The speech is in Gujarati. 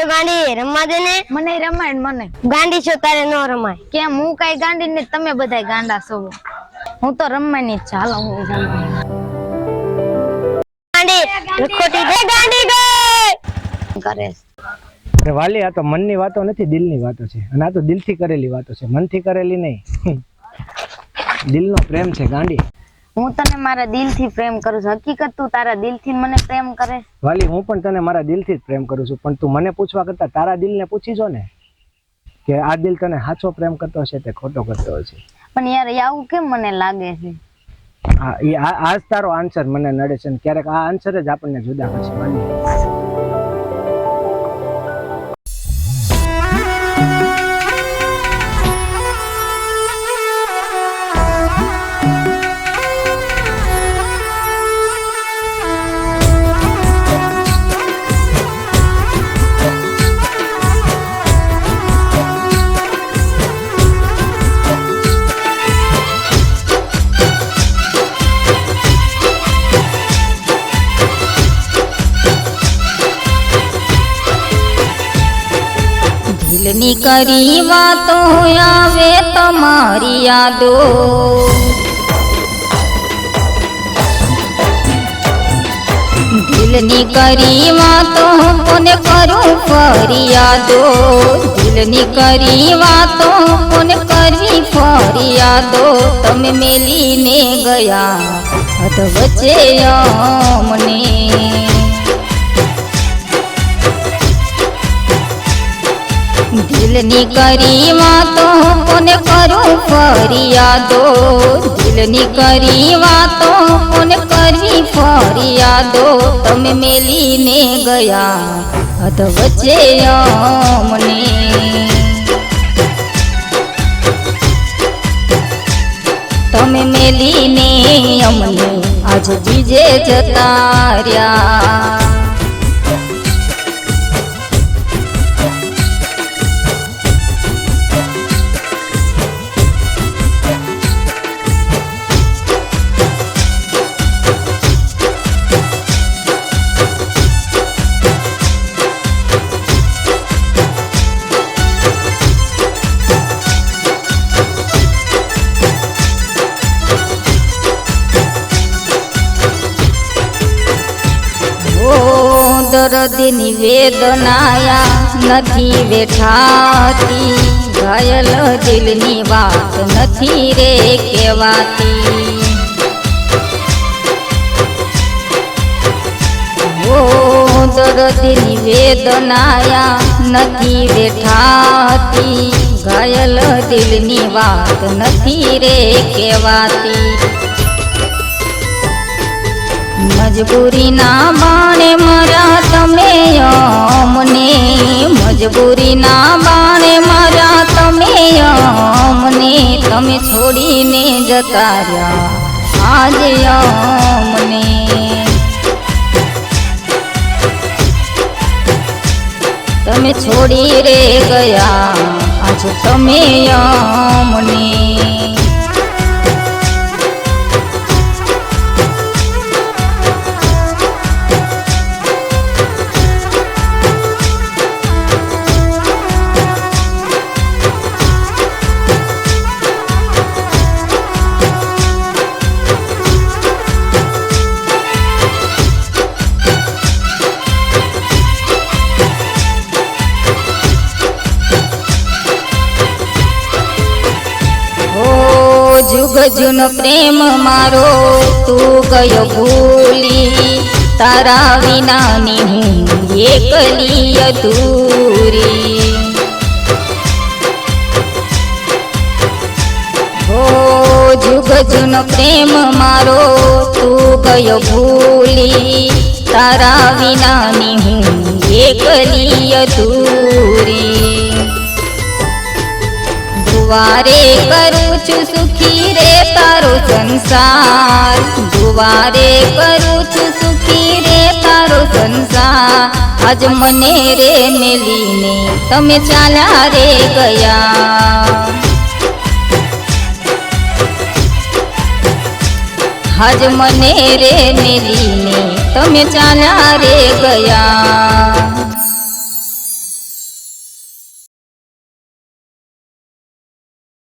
ગાંડી રમવા દે ને મને રમાય મને ગાંડી છો તારે નો રમાય કેમ હું કઈ ગાંડી ને તમે બધાય ગાંડા છો હું તો રમવાની જ ચાલો હું ગાંડી ખોટી દે ગાંડી ગઈ કરે અરે વાલી આ તો મનની વાતો નથી દિલની વાતો છે અને આ તો દિલથી કરેલી વાતો છે મનથી કરેલી નહીં દિલનો પ્રેમ છે ગાંડી હું તને મારા દિલથી પ્રેમ કરું છું હકીકત તું તારા દિલથી મને પ્રેમ કરે વાલી હું પણ તને મારા દિલથી જ પ્રેમ કરું છું પણ તું મને પૂછવા કરતા તારા દિલને પૂછી જો ને કે આ દિલ તને સાચો પ્રેમ કરતો હશે તે ખોટો કરતો હશે પણ યાર આવું કેમ મને લાગે છે આ જ તારો આન્સર મને નડે છે અને ક્યારેક આ આન્સર જ આપણને જુદા કરશે વાલી દિલની કરી વાતો આવે તમારી યાદો દિલની કરી વાતો કોને કરું ફરિયાદો દિલની કરી વાતો કોને કરવી ફરિયાદો તમે મેલીને ગયા અધ વચ્ચે અમને દિલની કરી વાતો કોને કરું ફરિયાદો દિલની કરી વાતો કોને કરવી ફરિયાદો તમે મેલીને ગયા અધ વચ્ચે અમને તમે મેલીને અમને આજ બીજે જતા રહ્યા દર્દની વેદનાયા નથી બેઠાતી ઘાયલ દિલની વાત નથી રે કહેવાતી ઓ દર્દની વેદનાયા નથી બેઠાતી ઘાયલ દિલની વાત નથી રે કહેવાતી મજબૂરી ના બાણે મારા તમે અમને મજબૂરી ના બાણે મારા તમે અમને તમે છોડીને જતા રહ્યા આજે અમને તમે છોડી રે ગયા આજ તમે અમને જુગ જૂનો પ્રેમ મારો તું ગયો ભૂલી તારા વિનાની હું એકલી અધૂરી હો જુગ જૂનો પ્રેમ મારો તું ગયો ભૂલી તારા વિનાની હું એકલી અધૂરી દુવારે કરું છું સુખી રે તારો સંસાર દુવારે કરું છું સુખી રે તારો સંસાર આજ મને રે મેલીને તમે ચાલ્યા રે ગયા આજ મને રે મેલીને તમે ચાલ્યા રે ગયા